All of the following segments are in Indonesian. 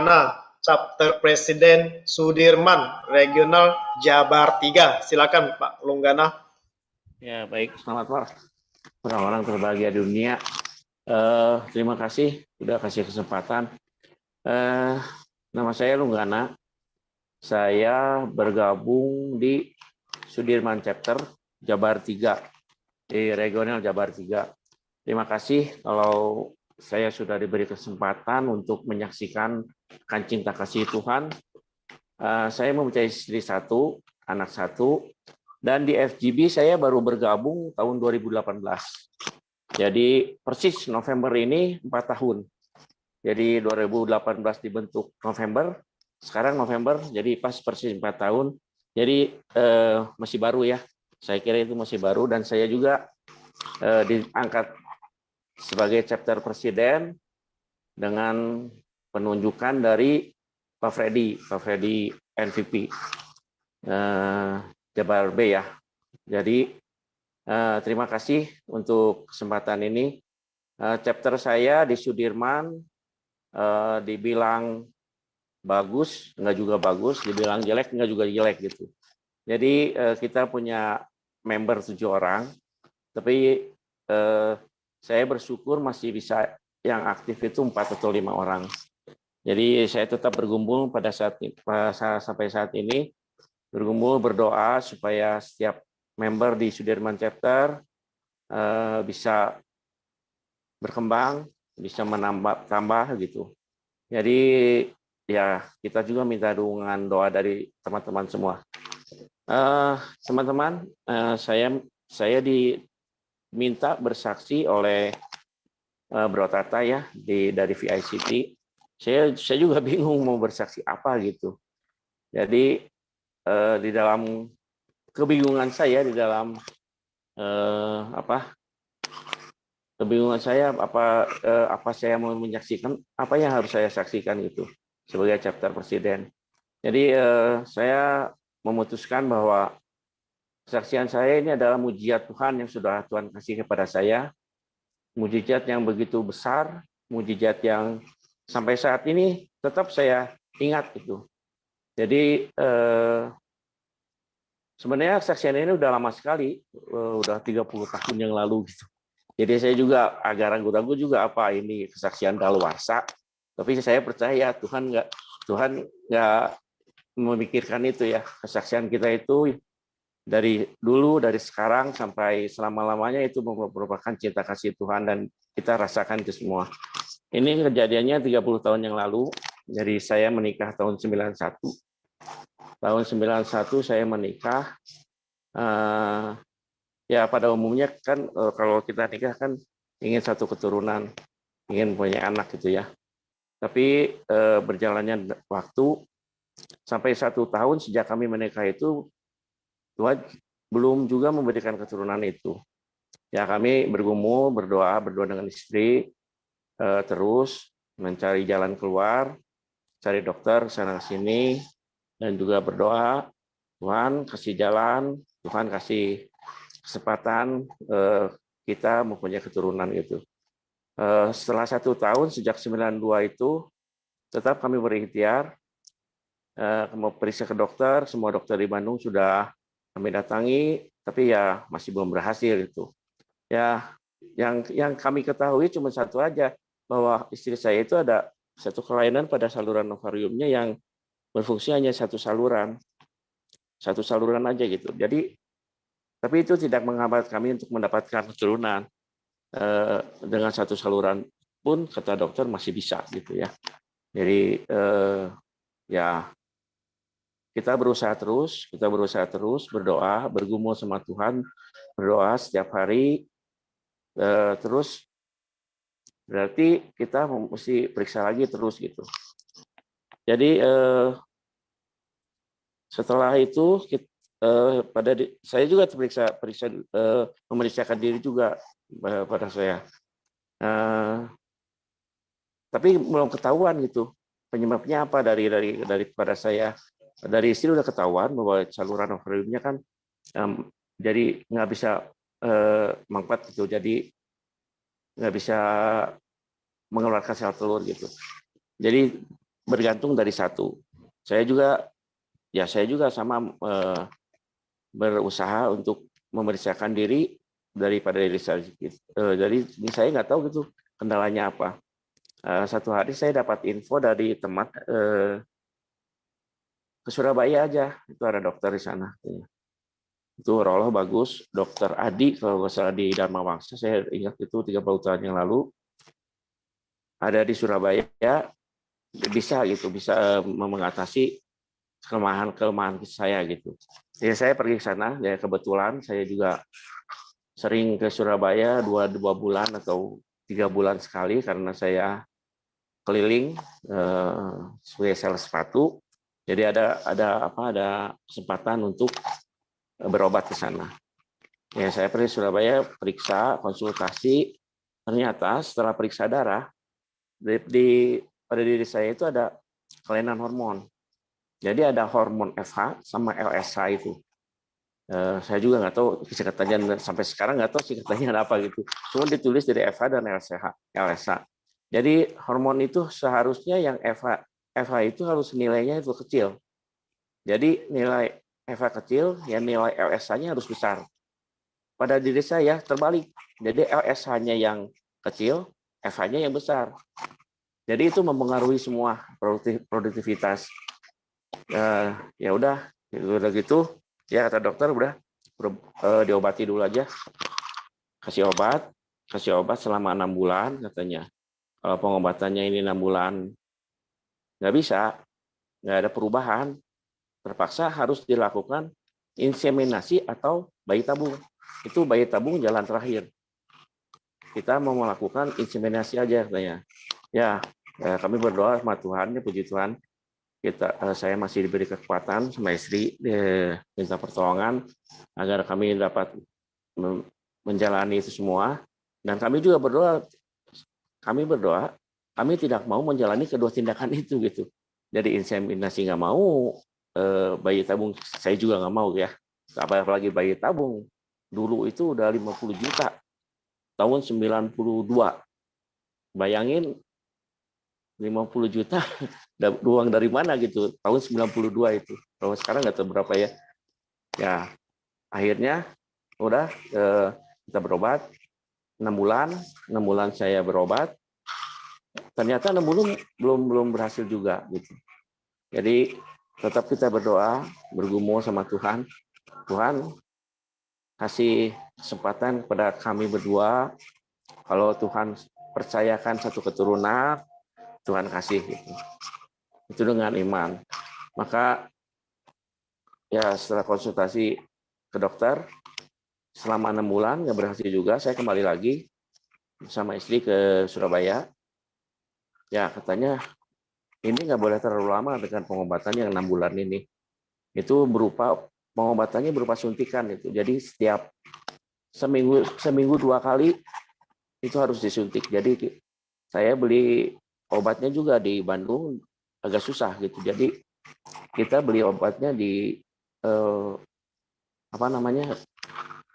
Lunggana, Chapter Presiden Sudirman, Regional Jabar 3. Silakan Pak Lunggana. Ya, baik. Selamat malam orang-orang terbahagia di dunia. Terima kasih sudah kasih kesempatan. Nama saya Lunggana. Saya bergabung di Sudirman Chapter Jabar 3, di Regional Jabar 3. Terima kasih kalau saya sudah diberi kesempatan untuk menyaksikan Kan Cinta Kasih Tuhan. Saya mempunyai istri 1, anak 1, dan di FGB saya baru bergabung tahun 2018. Jadi persis November ini 4 tahun. Jadi 2018 dibentuk November, sekarang November, jadi pas persis 4 tahun. Jadi masih baru ya, saya kira itu masih baru, dan saya juga diangkat sebagai chapter presiden dengan penunjukan dari Pak Freddy NVP Jabar B ya. Jadi terima kasih untuk kesempatan ini. Chapter saya di Sudirman dibilang bagus, enggak juga bagus, dibilang jelek, enggak juga jelek gitu. Jadi kita punya member 7 orang, tapi saya bersyukur masih bisa yang aktif itu 4 atau 5 orang. Jadi saya tetap bergumul sampai saat ini, bergumul berdoa supaya setiap member di Sudirman Chapter bisa berkembang, bisa menambah gitu. Jadi ya kita juga minta dukungan doa dari teman-teman semua. Teman-teman, saya diminta bersaksi oleh Bro Tata ya dari VICT. Saya juga bingung mau bersaksi apa gitu. Jadi di dalam kebingungan saya, di dalam kebingungan saya apa saya mau menyaksikan, apa yang harus saya saksikan itu sebagai chapter presiden. Jadi saya memutuskan bahwa kesaksian saya ini adalah mujizat Tuhan yang sudah Tuhan kasih kepada saya, mujizat yang begitu besar, mujizat yang sampai saat ini tetap saya ingat itu. Jadi sebenarnya kesaksian ini udah lama sekali, udah 30 tahun yang lalu gitu. Jadi saya juga agak ragu-ragu juga apa ini kesaksian daluarsa. Tapi saya percaya Tuhan nggak memikirkan itu ya. Kesaksian kita itu dari dulu, dari sekarang sampai selama-lamanya itu merupakan cinta kasih Tuhan, dan kita rasakan itu semua. Ini kejadiannya 30 tahun yang lalu. Jadi saya menikah tahun 91. Tahun 91 saya menikah. Ya pada umumnya kan kalau kita nikah kan ingin satu keturunan, ingin punya anak gitu ya. Tapi berjalannya waktu sampai 1 tahun sejak kami menikah itu Tuhan belum juga memberikan keturunan itu. Ya kami bergumul, berdoa dengan istri, terus mencari jalan keluar, cari dokter sana sini, dan juga berdoa Tuhan kasih jalan, Tuhan kasih kesempatan kita mempunyai keturunan itu. Setelah 1 tahun sejak 92 itu tetap kami berikhtiar, mau periksa ke dokter, semua dokter di Bandung sudah kami datangi, tapi ya masih belum berhasil itu. Ya yang kami ketahui cuma satu aja, bahwa istri saya itu ada satu kelainan pada saluran ovariumnya yang berfungsi hanya satu saluran aja gitu. Jadi tapi itu tidak menghambat kami untuk mendapatkan keturunan. Dengan satu saluran pun kata dokter masih bisa gitu ya. Jadi ya kita berusaha terus berdoa, bergumul sama Tuhan, berdoa setiap hari. Terus berarti kita mesti periksa lagi terus gitu. Jadi setelah itu saya juga memeriksakan diri juga pada saya. Tapi belum ketahuan gitu penyebabnya apa daripada saya. Dari istri udah ketahuan bahwa saluran ovariumnya kan jadi nggak bisa mangkat gitu, jadi nggak bisa mengeluarkan sel telur gitu. Jadi bergantung dari satu. Saya juga sama berusaha untuk memeriksakan diri daripada diri saya. Jadi saya nggak tahu gitu kendalanya apa. Satu hari saya dapat info dari teman ke Surabaya aja, itu ada dokter di sana. Itu urolog bagus, dokter Adi kalau nggak salah di Dharma Wangsa, saya ingat itu 30 tahun yang lalu, ada di Surabaya, bisa mengatasi kelemahan saya gitu. Jadi saya pergi ke sana, ya kebetulan saya juga sering ke Surabaya dua bulan atau 3 bulan sekali karena saya keliling sebagai sales sepatu. Jadi ada kesempatan untuk berobat ke sana. Ya saya pergi ke Surabaya, periksa, konsultasi. Ternyata setelah periksa darah pada diri saya itu ada kelainan hormon. Jadi ada hormon FH sama LSH itu. Saya juga nggak tahu singkatannya, sampai sekarang nggak tahu singkatannya apa gitu. Cuma ditulis dari FH dan LSH. Jadi hormon itu seharusnya yang FH itu harus nilainya itu kecil. Jadi nilai FH kecil, ya nilai LSH-nya harus besar. Pada diri saya terbalik. Jadi LSH-nya yang kecil, FH-nya yang besar. Jadi itu mempengaruhi semua produktivitas. Ya udah gitu. Ya kata dokter udah diobati dulu aja. Kasih obat selama 6 bulan katanya. Kalau pengobatannya ini 6 bulan nggak bisa, nggak ada perubahan, terpaksa harus dilakukan inseminasi atau bayi tabung. Itu bayi tabung jalan terakhir. Kita mau melakukan inseminasi aja katanya. Ya, kami berdoa sama Tuhan, ya puji Tuhan. Saya masih diberi kekuatan sama istri, minta pertolongan agar kami dapat menjalani itu semua. Dan kami juga berdoa, kami tidak mau menjalani kedua tindakan itu gitu. Jadi inseminasi nggak mau, bayi tabung saya juga nggak mau ya. Apalagi bayi tabung dulu itu udah 50 juta tahun 92. Bayangin 50 juta uang dari mana gitu tahun 92 itu. Kalau sekarang nggak tahu berapa ya. Ya, akhirnya udah kita berobat 6 bulan, 6 bulan saya berobat. Ternyata 6 bulan belum berhasil juga gitu. Jadi tetap kita berdoa, bergumul sama Tuhan. Tuhan kasih kesempatan kepada kami berdua. Kalau Tuhan percayakan satu keturunan, Tuhan kasih gitu. Itu dengan iman. Maka ya setelah konsultasi ke dokter selama 6 bulan nggak berhasil juga, saya kembali lagi sama istri ke Surabaya. Ya katanya ini nggak boleh terlalu lama dengan pengobatan yang 6 bulan ini. Itu pengobatannya berupa suntikan itu. Jadi setiap seminggu 2 kali itu harus disuntik. Jadi saya beli obatnya juga di Bandung agak susah gitu. Jadi kita beli obatnya di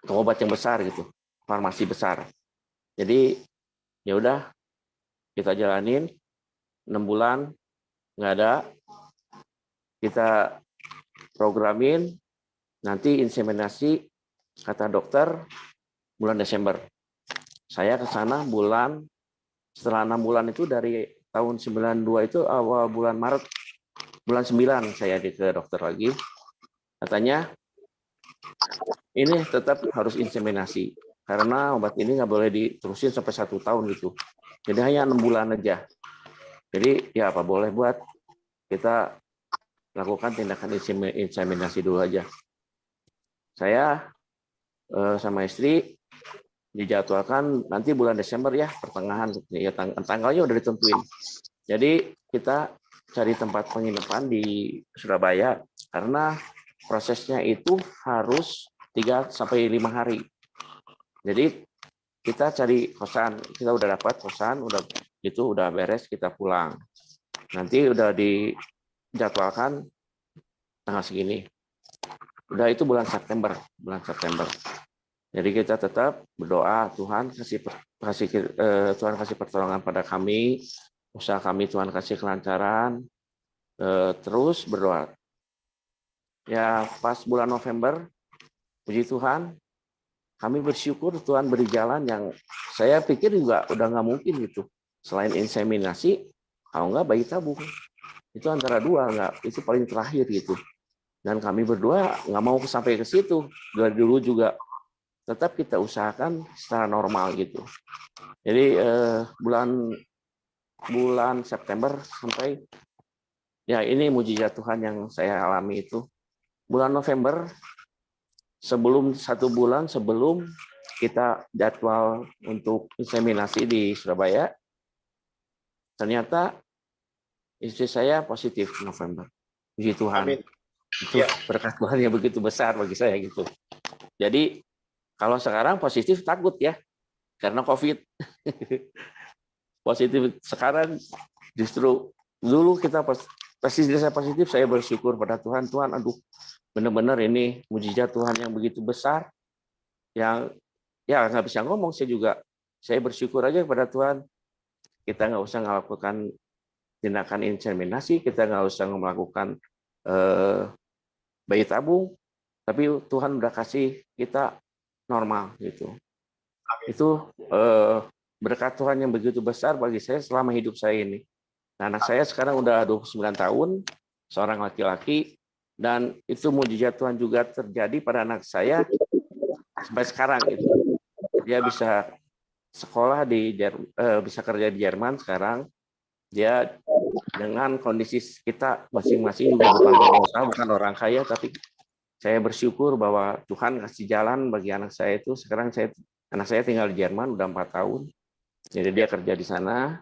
obat yang besar gitu, farmasi besar. Jadi ya udah kita jalanin 6 bulan nggak ada, kita programin nanti inseminasi kata dokter bulan Desember. Saya ke sana setelah 6 bulan itu dari tahun 92 itu awal bulan Maret, bulan 9 saya ke dokter lagi. Katanya ini tetap harus inseminasi karena obat ini nggak boleh diterusin sampai 1 tahun gitu. Jadi hanya 6 bulan aja. Jadi ya apa boleh buat kita lakukan tindakan inseminasi dulu aja. Saya sama istri dijadwalkan nanti bulan Desember ya, pertengahan ya, tanggalnya udah ditentuin. Jadi kita cari tempat penginapan di Surabaya karena prosesnya itu harus 3 sampai 5 hari. Jadi kita cari kosan, kita udah dapat kosan, udah beres, kita pulang. Nanti udah dijadwalkan tanggal segini. Udah itu bulan September. Jadi kita tetap berdoa Tuhan kasih pertolongan pada kami, usaha kami Tuhan kasih kelancaran, terus berdoa. Ya pas bulan November, puji Tuhan, kami bersyukur Tuhan beri jalan yang saya pikir juga udah nggak mungkin gitu. Selain inseminasi, kalau nggak bayi tabung. Itu antara dua, nggak, itu paling terakhir gitu. Dan kami berdua nggak mau sampai ke situ. Dari dulu juga tetap kita usahakan secara normal gitu. Jadi bulan September sampai, ya ini mujizat Tuhan yang saya alami itu. Bulan November, sebelum 1 bulan sebelum kita jadwal untuk inseminasi di Surabaya, ternyata istri saya positif November. Puji Tuhan. Amin. Itu Ya. berkat Tuhan yang begitu besar bagi saya gitu. Jadi kalau sekarang positif takut ya, karena COVID. Positif sekarang justru dulu kita pasti saya positif, saya bersyukur pada Tuhan. Tuhan, aduh, benar-benar ini mujizat Tuhan yang begitu besar, yang ya nggak bisa ngomong. Saya bersyukur aja kepada Tuhan. Kita nggak usah melakukan tindakan inseminasi, kita nggak usah melakukan bayi tabung, tapi Tuhan udah kasih kita normal gitu. Itu berkat Tuhan yang begitu besar bagi saya selama hidup saya ini. Nah, anak saya sekarang udah 29 tahun, seorang laki-laki, dan itu mujizat Tuhan juga terjadi pada anak saya sampai sekarang gitu. Dia bisa sekolah bisa kerja di Jerman sekarang. Dia dengan kondisi kita masing-masing juga bukan pengusaha, bukan orang kaya, tapi saya bersyukur bahwa Tuhan kasih jalan bagi anak saya itu. Sekarang anak saya tinggal di Jerman udah 4 tahun. Jadi dia kerja di sana.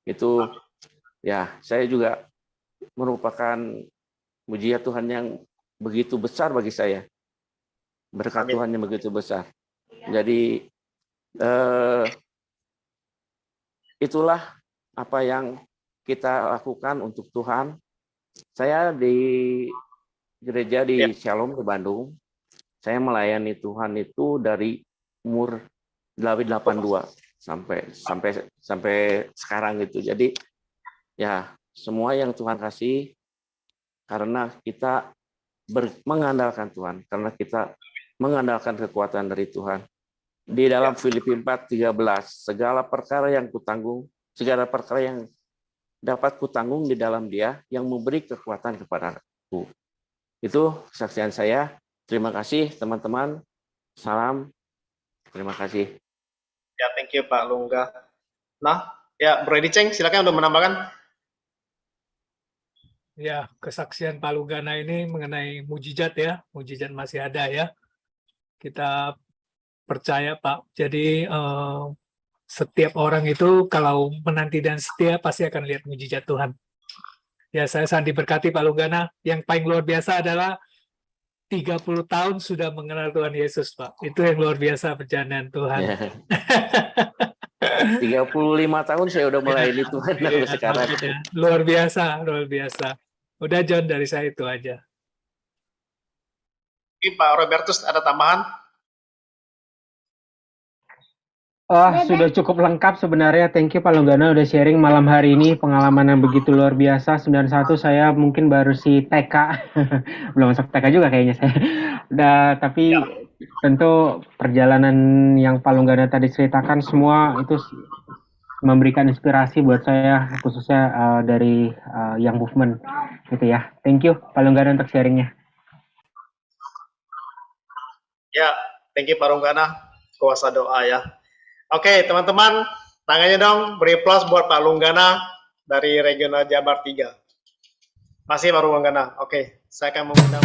Itu ya, saya juga merupakan mujizat Tuhan yang begitu besar bagi saya. Berkat Tuhan yang begitu besar. Jadi itulah apa yang kita lakukan untuk Tuhan. Saya di gereja di Shalom di Bandung. Saya melayani Tuhan itu dari umur 82 sampai sekarang gitu. Jadi ya semua yang Tuhan kasih karena kita mengandalkan Tuhan, karena kita mengandalkan kekuatan dari Tuhan. Di dalam Filipi 4:13, segala perkara yang dapat kutanggung di dalam Dia yang memberi kekuatan kepadaku. Itu kesaksian saya. Terima kasih teman-teman. Salam. Terima kasih. Ya, thank you Pak Lungga. Nah, ya Bro Edi Ceng, silakan untuk menambahkan. Ya, kesaksian Pak Lunggana ini mengenai mujizat ya, mujizat masih ada ya. Kita percaya Pak, jadi setiap orang itu kalau menanti dan setia pasti akan lihat mujizat Tuhan. Ya, saya sangat diberkati Pak Lunggana. Yang paling luar biasa adalah 30 tahun sudah mengenal Tuhan Yesus, Pak. Itu yang luar biasa perjalanan Tuhan. Ya. 35 tahun saya udah mulai ini Tuhan sampai sekarang. Luar biasa, luar biasa. Udah John, dari saya itu aja. Pak Robertus ada tambahan? Sudah cukup lengkap sebenarnya. Thank you Pak Lunggana udah sharing malam hari ini pengalaman yang begitu luar biasa. 91 saya mungkin baru si TK. Belum masuk TK juga kayaknya saya. Tapi tentu perjalanan yang Pak Lunggana tadi ceritakan semua itu memberikan inspirasi buat saya, khususnya dari Young Movement gitu ya. Thank you Pak Lunggana untuk sharingnya. Ya, thank you Pak Lunggana, kuasa doa ya. Oke, teman-teman, tangannya dong, beri plus buat Pak Lunggana dari Regional Jabar 3. Masih Pak Lunggana. Oke, saya akan mengundang